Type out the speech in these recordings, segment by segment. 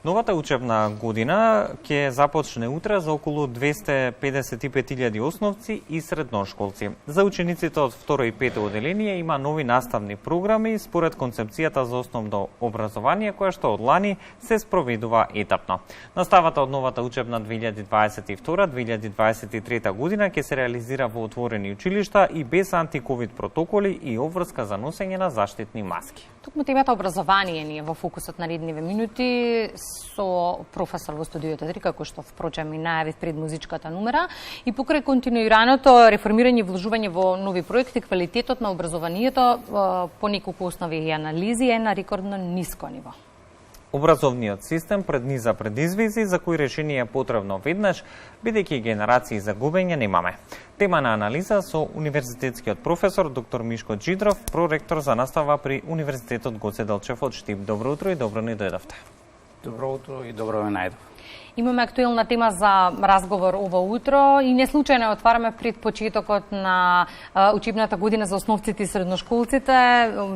Новата учебна година ќе започне утре за околу 255.000 основци и средношколци. За учениците од второ и пето оделение има нови наставни програми според концепцијата за основно образование, која што од лани се спроведува етапно. Наставата од новата учебна 2022-2023 година ќе се реализира во отворени училишта и без антиковид протоколи и обврска за носење на заштитни маски. Токму темата образование ни е во фокусот на наредниве минути со професор во студиото 3, како што впрочем и најави пред музичката номера, и покрај континуираното реформирање и вложување во нови проекти, квалитетот на образованието по неколку основи и анализи е на рекордно ниско ниво. Образовниот систем предниза предизвици за кои решение е потребно веднаш, бидејќи генерации за губење немаме. Тема на анализа со универзитетскиот професор доктор Мишко Джидров, проректор за настава при Универзитетот Гоце Делчев од Штип. Добро утро и добро ни дојдовте. Добро утро и добро ме најдов. Имаме актуелна тема за разговор ова утро и не случајно отвараме пред почетокот на учебната година за основците и средношколците.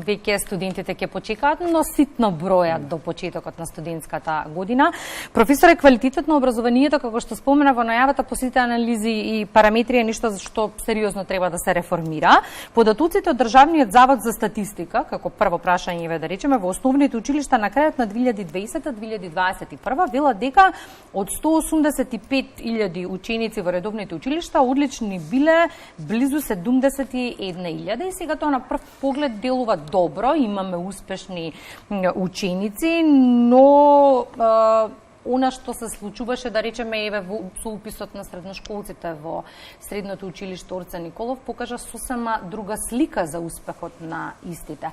Веќе студентите ќе почекаат, но ситно бројат до почетокот на студентската година. Професоре, квалитетот на образованието, како што спомена во најавата, по сите анализи и параметри е нешто што сериозно треба да се реформира. Податоците од Државниот завод за статистика, како прво прашање да речеме, во основните училишта на крајот на 2020-2021 велат дека од 185.000 ученици во редовните училишта, одлични биле близу 71.000 и сега тоа на прв поглед делува добро, имаме успешни ученици, но она што се случуваше, да речеме, еве со уписот на средношколците во средното училиште Орце Николов покажа сосема друга слика за успехот на истите.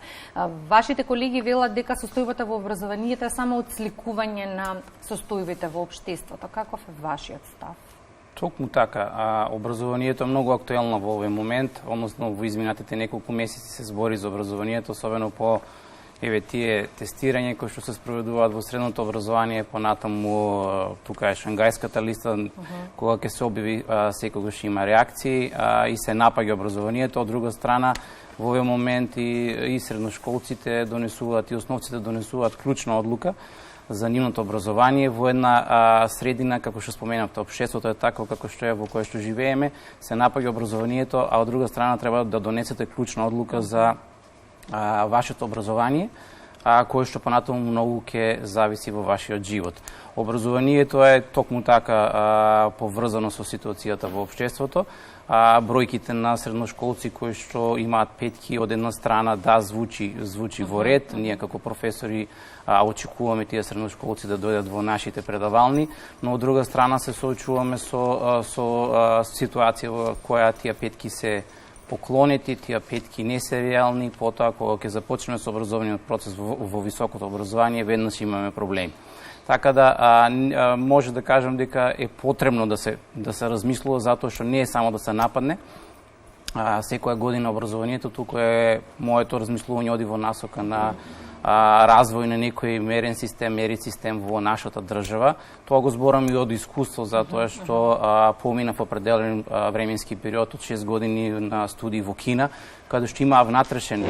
Вашите колеги велат дека состојбата во образованието е само отсликување на состојбите во општеството. Каков е вашиот став? Токму така, образованието е многу актуелно во овој момент, односно во изминатите неколку месеци се збори за образованието, особено по тие тестирање кои што се спроведуваат во средното образование, понатаму тука е Шангајската листа, кога ќе се објави секогаш има реакции и се напаѓа образованието. Од друга страна, во овој момент и средношколците донесуваат и основците донесуваат клучна одлука за нивното образование во една средина, како што споменавте, општеството е такво како што е во кое што живееме, се напаѓа образованието, а од друга страна треба да донесете клучна одлука за вашето образование, кое што понатаму многу ќе зависи во вашиот живот. Образованието е токму така поврзано со ситуацијата во општеството. Бројките на средношколци кои што имаат петки од една страна звучи во ред. Ние како професори очекуваме тие средношколци да дојдат во нашите предавални, но од друга страна се соочуваме со ситуација во која тие петки се поклонети, тие петки не се реални, потоа кога ќе започнеме со образовниот процес во високото образование, веднаш имаме проблеми. Така да може да кажам дека е потребно да се размислува, затоа што не е само да се нападне. Секоја година образованието, тука е моето размислување оди во насока на развој на некој мерен систем, мерит систем во нашата држава. Тоа го зборам и од искуство, затоа што поминав определен временски период од 6 години на студии во Кина, каде што има внатрешен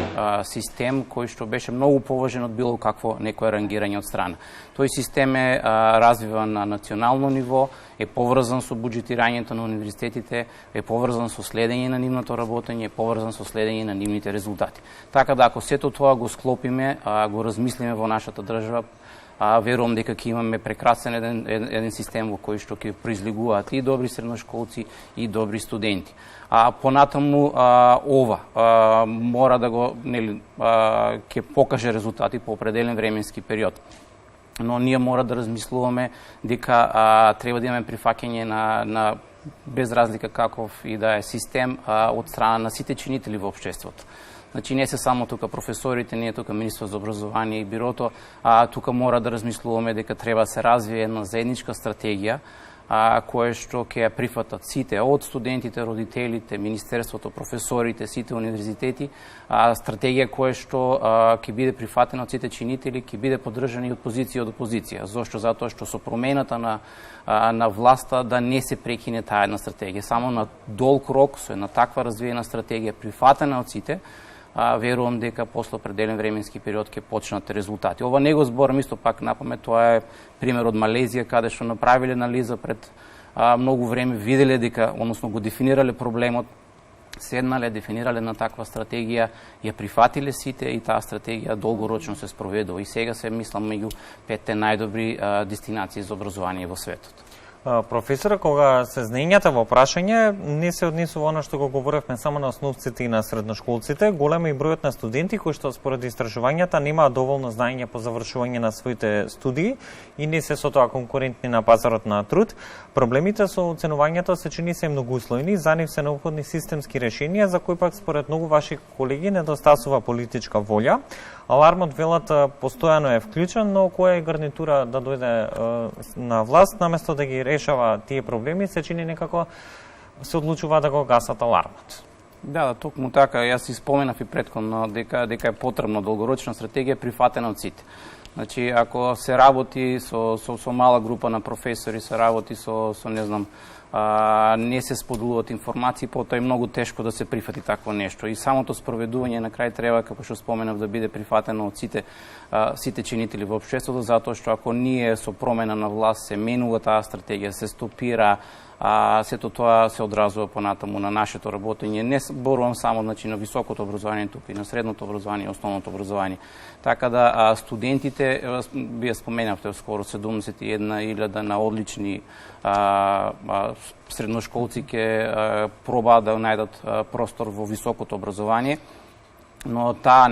систем кој што беше многу поважен од било какво некое рангирање од страна. Тој систем е развиван на национално ниво, е поврзан со буџетирањето на универзитетите, е поврзан со следење на нивното работење, е поврзан со следење на нивните резултати. Така да ако сето тоа го склопиме, го размислиме во нашата држава, верувам дека ќе имаме прекрасен еден систем во кој што ќе произлегуваат и добри средношколци и добри студенти. Понатаму ова мора да го ќе покаже резултати по определен временски период. Но ние мора да размислуваме дека треба да имаме прифаќање на без разлика каков и да е систем од страна на сите чинители во општеството. Значи не се само тука професорите, не е тука Министерството за образование и бирото, тука мора да размислуваме дека треба да се развие една заедничка стратегија кое што ќе ја прифатат сите, од студентите, родителите, Министерството, професорите, сите универзитети, стратегија која што ќе биде прифатена од сите чинители, ќе биде поддржана и од позиција од опозиција. Зошто? Затоа што со промената на власта да не се прекине таа една стратегија. Само на долг рок, со една таква развиена стратегија, прифатена од сите, верувам дека после определен временски период ќе почнат резултати. Ова не го зборам исто пак на памет, тоа е пример од Малезија, каде што направиле анализа пред многу време, виделе дека, односно го дефинирале проблемот, седнале, дефинирале на таква стратегија, ја прифатиле сите и таа стратегија долгорочно се спроведува. И сега се мислам меѓу 5 најдобри дестинации за образование во светот. Професора, кога се знаењата во прашање, не се однесува оно што го говоревме само на основците и на средношколците. Голем е бројот на студенти кои што според истражувањата немаат доволно знаење по завршување на своите студии и не се со тоа конкурентни на пазарот на труд. Проблемите со оценувањето се чини се многуслојни, за нив се неопходни системски решенија за кои пак според многу ваши колеги недостасува политичка волја. Алармот, велат, постојано е вклучен, но која е гарнитура да дојде на власт, наместо да ги решава тие проблеми, се чини некако се одлучува да го гасат алармот. Да, токму така. Јас си споменав и претходно дека е потребна долгорочна стратегија прифатена од сите. Значи, ако се работи со мала група на професори, се работи со не знам, не се споделуваат информации, потоа е многу тешко да се прифати такво нешто. И самото спроведување на крај треба, како што споменав, да биде прифатено од сите чинители во општеството, затоа што ако ние со промена на власт се менува таа стратегија, се стопира, сето тоа се одразува понатаму на нашето работење. Не зборувам само на високото образование, туку и на средното образование и основното образование. Така да студентите, вие споменавте скоро 71.000 на одлични средношколци ќе пробаат да најдат простор во високото образование, но таа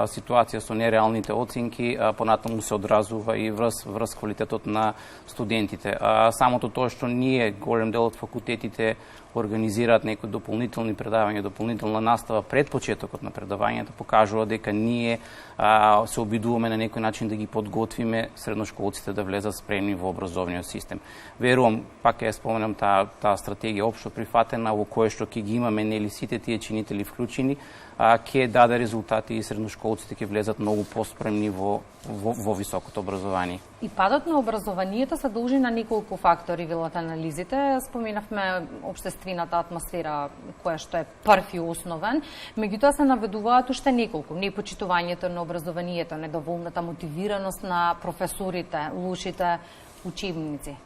ситуација со нереалните оценки понатаму се одразува и врз квалитетот на студентите. Самото тоа што ние, голем дел од факултетите, организираат некои дополнителни предавања, дополнителна настава пред почетокот на предавањето, покажува дека ние се обидуваме на некој начин да ги подготвиме средношколците да влезат спремни во образовниот систем. Верувам, пак ја споменам, таа стратегија општо прифатена, во која што ќе ги имаме сите тие чинители вклучени, ќе даде резултати и средношколците ќе влезат многу поспремни во високото образование. И падот на образованието се должи на неколку фактори, велат анализите. Споменавме општествената атмосфера, која што е прв и основен. Меѓутоа се наведуваат уште неколку. Непочитувањето на образованието, недоволната мотивираност на професорите, лошите учебници.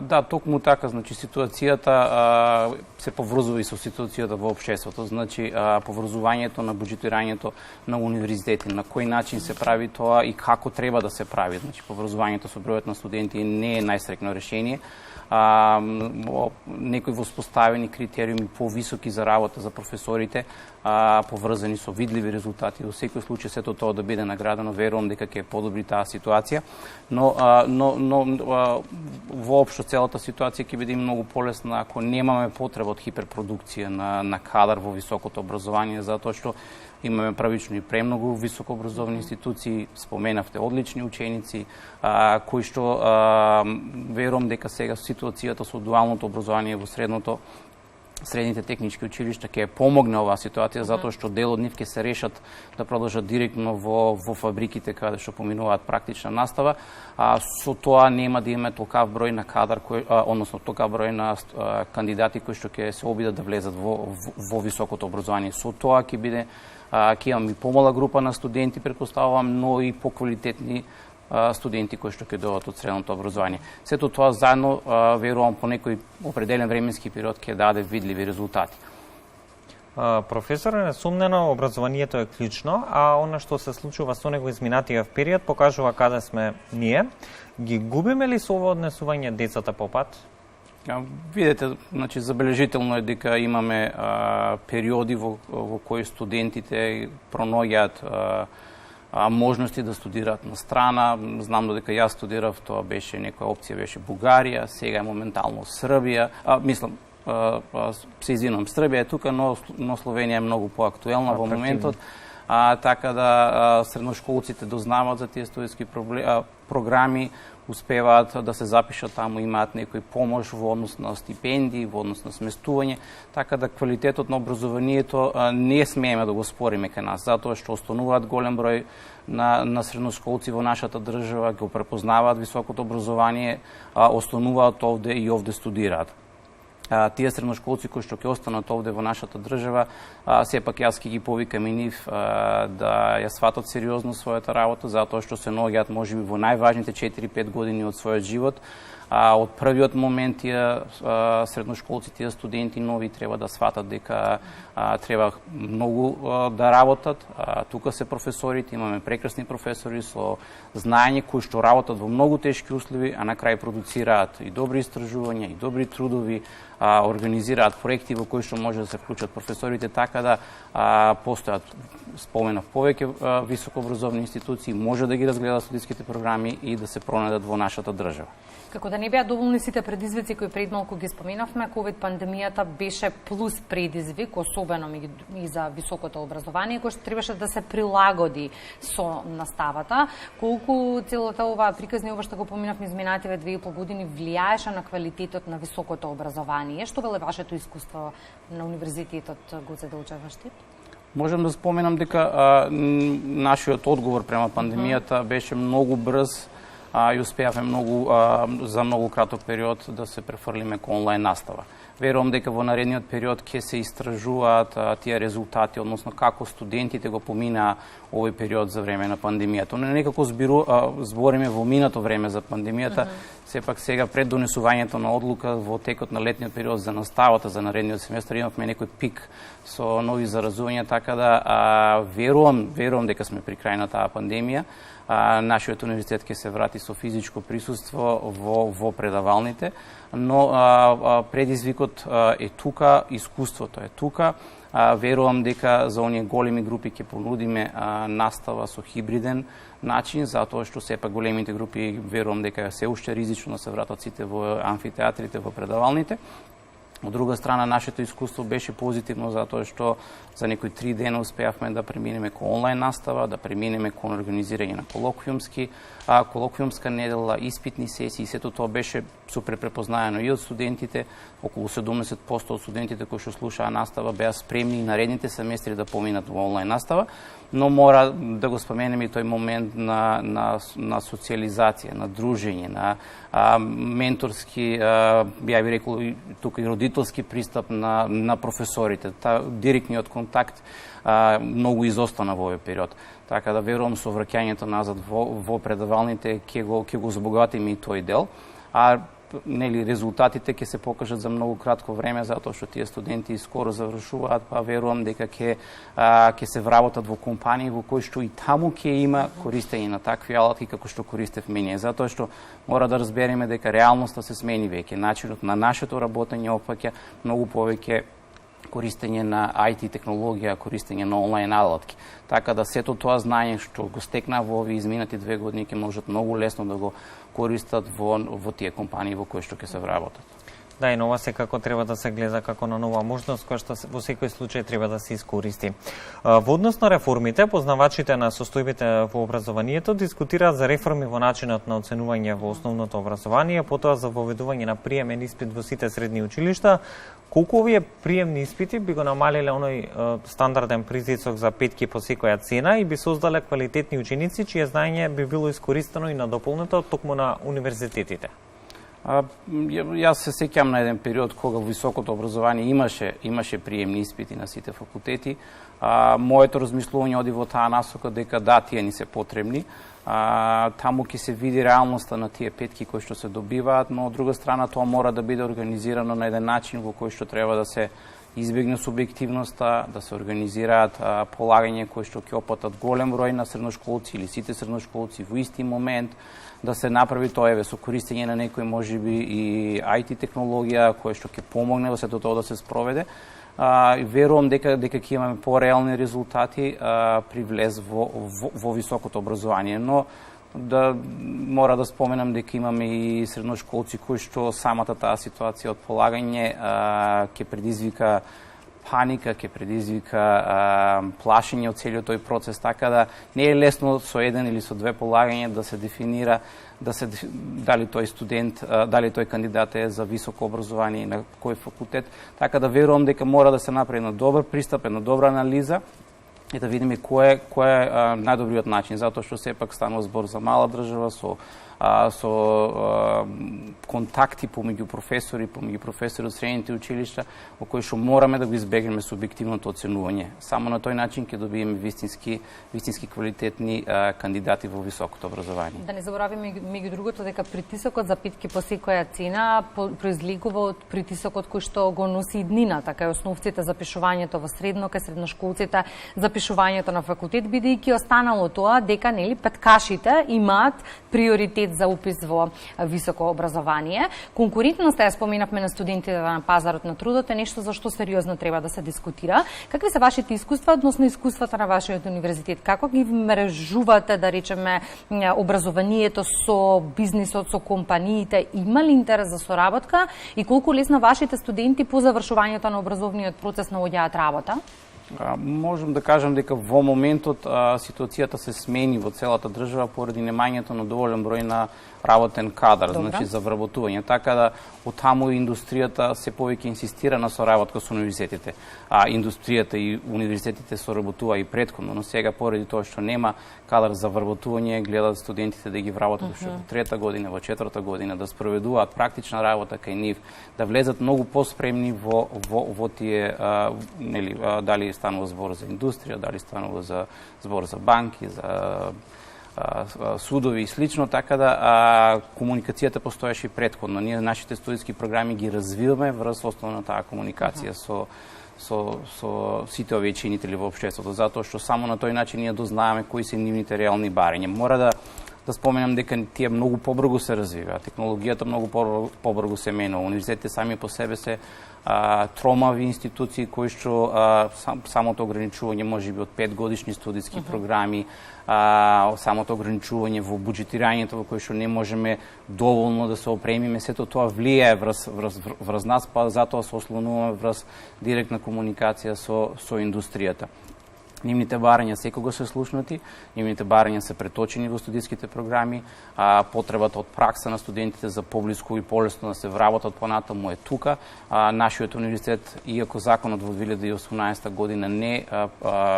Да, токму така, значи ситуацијата се поврзува и со ситуацијата во општеството, значи поврзувањето на буџетирањето на универзитети, на кој начин се прави тоа и како треба да се прави. Значи поврзувањето со бројот на студенти не е најстрекно решение. Некои воспоставени критериуми повисоки за работа за професорите, поврзани со видливи резултати. Во секој случај сето тоа да биде наградено, верувам дека ќе подобри таа ситуација, но воопшто целата ситуација ќе биде многу полесна ако немаме потреба од хиперпродукција на кадар во високото образование, затоа што имаме правично и премногу високообразовни институции, споменавте одлични ученици, кои што верувам дека сега ситуацијата со дуалното образование во средните технички училишта ќе помогне оваа ситуација, затоа што дел од нив ќе се решат да продолжат директно во фабриките каде што поминуваат практична настава, со тоа нема да имаме толкав број на кадар, односно толкав број на кандидати кои што ќе се обидат да влезат во високото образование. Со тоа ќе имаме и помала група на студенти, претпоставувам, но и поквалитетни студенти кои што ќе дојдат од средното образование. Сето тоа заедно, верувам, по некој определен временски период ќе даде видливи резултати. Професор, несумнено образованието е клучно, а она што се случува со него изминатиот период покажува каде сме ние. Ги губиме ли со ова однесување децата по пат? Видете, значи забележително е дека имаме периоди во кои студентите пронаоѓаат можности да студираат на страна. Знам дека јас студирав, тоа беше некоја опција, беше Бугарија, сега е моментално Србија. Се извинувам, Србија е тука, но Словенија е многу поактуелна во моментот. Така да средношколците дознаваат за тие студентски програми, успеваат да се запишат таму, имаат некој помош во однос на стипендии, во однос на сместување, така да квалитетот на образованието не смееме да го спориме кај нас, затоа што остануваат голем број на средношколци во нашата држава, го препознаваат високото образование, остануваат овде и овде студираат. тие средношколци кои што ќе останат овде во нашата држава, сепак јас ќе ги повикам и нив да ја сватат сериозно својата работа, затоа што се наоѓаат можеби во најважните 4-5 години од својот живот. Од првиот момент тие средношколци, тие студенти нови треба да сватат дека треба многу да работат. Тука се професорите, имаме прекрасни професори со знаење кои што работат во многу тешки услови, а на крај продуцираат и добри истражувања, и добри трудови, организираат проекти во кои што може да се вклучат професорите, така да постојат, споменав, повеќе високообразовни институции, може да ги разгледат студентските програми и да се пронедат во нашата држава. Како да не беа доволни сите предизвици кои пред малку ги споменавме, ковид пандемијата беше плюс предизвик, особено и за високото образование, кој што требаше да се прилагоди со наставата. Колку целата ова приказни ова што го поминавме изминативе 2,5 години влијаеше на квалитетот на високото образование? Што веле вашето искуство на универзитетот Гоце Делчев Штип? Можам да споменам дека нашиот одговор према пандемијата беше многу брз, и успеавме за многу краток период да се префрлиме кон онлайн настава. Верувам дека во наредниот период ќе се истражуваат тие резултати, односно како студентите го поминаа овој период за време на пандемијата. Но некако збориме во минато време за пандемијата, сепак сега пред донесувањето на одлука во текот на летниот период за наставата за наредниот семестар имавме некој пик со нови заразувања, така да верувам дека сме при крај на таа пандемија. Нашиот универзитет ќе се врати со физичко присуство во предавалните, но предизвикот е тука, искуството е тука. Верувам дека за оние големи групи ќе понудиме настава со хибриден начин, затоа што сепак големите групи верувам дека се уште ризично да се вратат сите во амфитеатрите, во предавалните. Од друга страна, нашето искуство беше позитивно затоа што за некои 3 дена успеавме да преминеме кон онлайн настава, да преминеме кон организирање на колоквиумска недела, испитни сесии, сето тоа беше супер препознаено и од студентите. Околу 70% од студентите кои што слушаа настава беа спремни наредните семестри да поминат во онлайн настава, но мора да го споменеме и тој момент на социализација, на дружење, на менторски, ја би рекол тука и родителски пристап на професорите. Директниот контакт многу изостана во овој период. Така да верувам со враќањето назад во предавалните ќе го збогатиме и тој дел. Резултатите ќе се покажат за многу кратко време, затоа што тие студенти скоро завршуваат, па верувам дека ќе се вработат во компании во кои што и таму ќе има користење на такви алатки како што користевме ние, затоа што мора да разбереме дека реалноста се смени веќе, начинот на нашето работење опфаќа многу повеќе користење на IT технологија, користење на онлайн алатки. Така да сето тоа знаење што го стекна во овие изминати 2 години ќе можат многу лесно да го користат во тие компании во кои што ќе се вработат. Да, и нова секако треба да се гледа како на нова можност која што во секој случај треба да се искористи. Во однос на реформите, познавачите на состојбите во образованието дискутираат за реформи во начинот на оценување во основното образование, потоа за воведување на приемен испит во сите средни училишта. Колку овие приемни испити би го намалиле оној стандарден притисок за петки по секоја цена и би создале квалитетни ученици чие знаење би било искористено и надополнето токму на универзитетите? Јас се сеќам на еден период кога високото образование имаше приемни испити на сите факултети. Моето размислување оди во таа насока дека да, тие ни се потребни. Таму ќе се види реалноста на тие петки кои што се добиваат, но од друга страна тоа мора да биде организирано на еден начин во кој што треба да се избегне субјективноста, да се организираат полагање кои што ќе опатат голем број на средношколци или сите средношколци во исти момент, да се направи тоа со користење на некој можеби и IT технологија која што ќе помогне во сето тоа да се спроведе. Верувам дека ќе имаме пореални резултати при влез во високото образование, но мора да споменам дека имаме и средношколци кои што самата таа ситуација од полагање ќе предизвика паника, ќе предизвика плашење од целиот тој процес, така да не е лесно со еден или со две полагања да се дефинира дали тој студент, дали тој кандидат е за високо образование на кој факултет, така да верувам дека мора да се направи на добар пристап, една добра анализа и да видиме кој е најдобриот начин, затоа што сепак станува збор за мала држава со со контакти помеѓу професори од средните училишта, во кои што мораме да го избегнеме субјективното оценување. Само на тој начин ќе добиеме вистински квалитетни кандидати во високото образование. Да не забораваме меѓу другото дека притисокот за питки по секоја цена произлегува од притисокот кој што го носи иднината, кај основците за пишувањето во средно, кај средношколците за пишувањето на факултет, бидејќи останало тоа дека нели петкашите имаат приоритет за упис во високо образование. Конкурентноста ја споменавме на студентите на пазарот на трудот е нешто за што сериозно треба да се дискутира. Какви се вашите искуства, односно искуствата на вашиот универзитет? Како ги мрежувате, да речеме, образованието со бизнисот, со компаниите? Има ли интерес за соработка и колку лесно вашите студенти по завршувањето на образовниот процес наоѓаат работа? Можам да кажам дека во моментот ситуацијата се смени во целата држава поради немањето на доволен број на работен кадар, значи за вработување. Така да од таму индустријата се повеќе инсистира на соработка со универзитетите. Индустријата и универзитетите соработува и претходно, но сега поради тоа што нема кадар за вработување, гледаат студентите да ги вработат уште во трета година, во четврта година, да спроведуваат практична работа кај нив, да влезат многу по-спремни во тие нели дали станува збор за индустрија, дали станува за збор за банки, за судови и слично, така да комуникацијата постоеше и претходно. Ние нашите студентски програми ги развиваме врз основна таа комуникација со сите овие чинители во општеството, затоа што само на тој начин ние дознаеме кои се нивните реални барања. Мора да споменам дека тие многу побрзо се развиваат, технологијата многу побрзо се менува. Универзитетите сами по себе се тромави институции кои што самото ограничување можеби од 5 годишни студиски програми, самото ограничување во буџетирањето во кој што не можеме доволно да се опремиме, сето тоа влијае врз нас, па затоа се ослонуваме врз директна комуникација со индустријата. Нивните барања секогаш се слушнати, нивните барања се преточени во студиските програми, потребата од пракса на студентите за поблиску и полесно да се вработат понатаму е тука. Нашиот универзитет, иако законот во 2018 година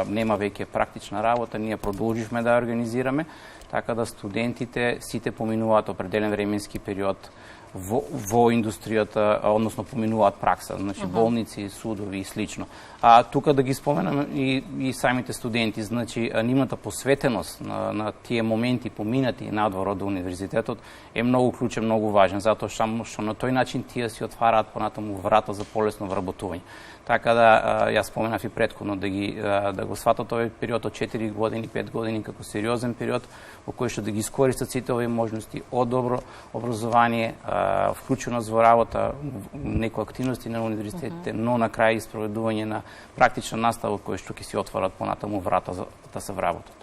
нема веќе практична работа, ние продолживме да организираме, така да студентите сите поминуваат определен временски период во индустријата, односно поминуваат пракса, значи болници, судови и слично. Тука да ги споменам и самите студенти, значи нивната посветеност на тие моменти поминати надвор од универзитетот е многу клучен, многу важен, затоа што на тој начин тие си отвараат понатаму врата за полесно вработување. Така да јас споменав и претходно да го сватат овој период од 4 години, 5 години како сериозен период во кој што да ги искористат сите овие можности од добро образование, вклученост во работа, некои активности на универзитетите, но на крај испроведување на практична настава кој што ќе си отварат понатаму врата да се вработат.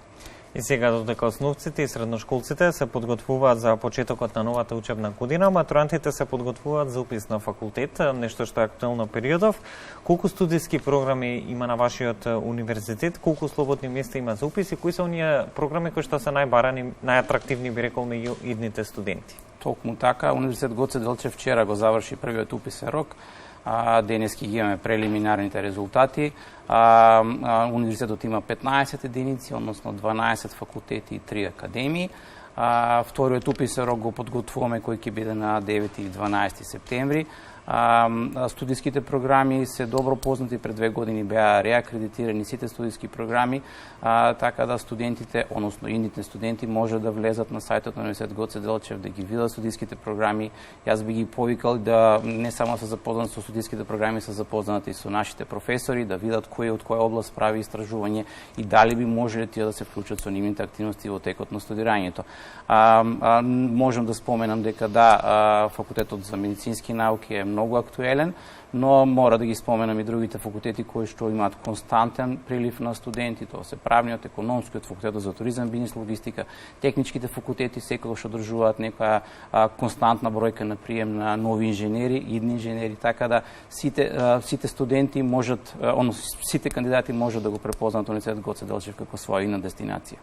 И сега додека основците и средношколците се подготвуваат за почетокот на новата учебна година, матурантите се подготвуваат за упис на факултет, нешто што е актуелно периодов. Колку студиски програми има на вашиот универзитет, колку слободни места има за упис и кои се оние програми кои што се најбарани, најатрактивни би рекол меѓу идните студенти? Токму така, Универзитет Гоце Делчев вчера го заврши првиот уписен рок. Денески ги имаме прелиминарните резултати. Универзитетот има 15 единици, односно 12 факултети и 3 академии. Вториот уписен рок го подготвуваме кој ќе биде на 9 и 12 септември. Студиските програми се добро познати, пред 2 години беа реакредитирани сите студиски програми, така да студентите, односно идните студенти, може да влезат на сајтот на Универзитет Гоце Делчев, да ги видат студиските програми. Јас би ги повикал да не само се запознат со студиските програми, се запознати и со нашите професори, да видат кој од која област прави истражување и дали би можеле тие да се вклучат со нивните активности во текот на студирањето. Можам да споменам дека факултетот за медицински науки е многу актуелен, но мора да ги споменам и другите факултети кои што имаат константен прилив на студенти, тоа се правниот, економскиот, факултетот за туризам, бизнис, логистика, техничките факултети секогаш одржуваат некоја константна бројка на прием на нови инженери, идни инженери, така да сите студенти можат, сите кандидати можат да го препознаат Универзитет Гоце Делчев како своја идна дестинација.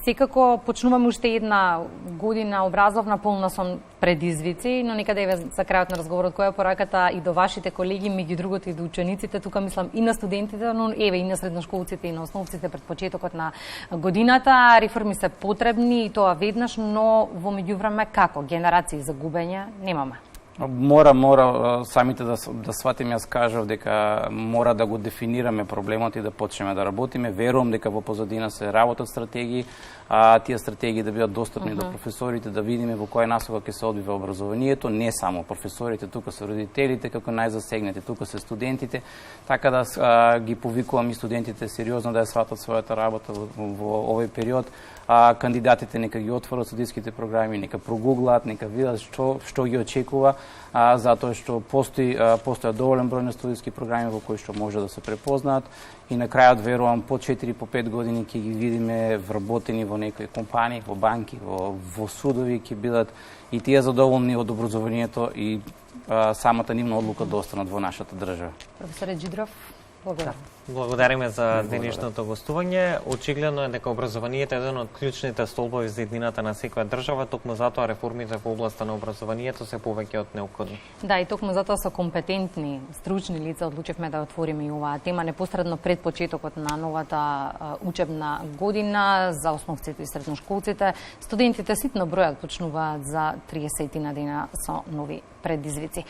Секако почнуваме уште една година образовна полна со предизвици, но некаде еве за крајот на разговорот која е пораката и до вашите колеги, меѓу другото и до учениците, тука мислам и на студентите, но еве и на средношколците и на основците пред почетокот на годината. Реформи се потребни и тоа веднаш, но во меѓувреме како генерации загубења немаме. Мора самите да сватиме, јас кажав дека мора да го дефинираме проблемот и да почнеме да работиме. Верувам дека во позадина се работат стратегии, тие стратегии да бидат достапни до професорите, да видиме во која насока ќе се одвива образованието, не само професорите, тука се родителите како најзасегнати, тука се студентите, така да ги повикувам и студентите сериозно да ја сватат својата работа во овој период. Кандидатите нека ги отворат студиските програми, нека прогуглаат, нека видат што ги очекува, затоа што постоја доволен број на студиски програми во кои што може да се препознаат и на крајот верувам по 4-5 години ќе ги видиме вработени во некои компании, во банки, во судови, ќе бидат и тие задоволни од образованието и самата нивна одлука да останат во нашата држава. Професоре Джидров, благодарам. Благодариме за денешното гостување. Очигледно е дека образованието е еден од клучните столбови за еднината на секоја држава, токму затоа реформите во областа на образованието се повеќе од неопходни. Да, и токму затоа со компетентни, стручни лица одлучивме да отвориме и оваа тема непосредно пред почетокот на новата учебна година за основците и средношколците. Студентите ситно бројат почнуваат за 30 дена со нови предизвици.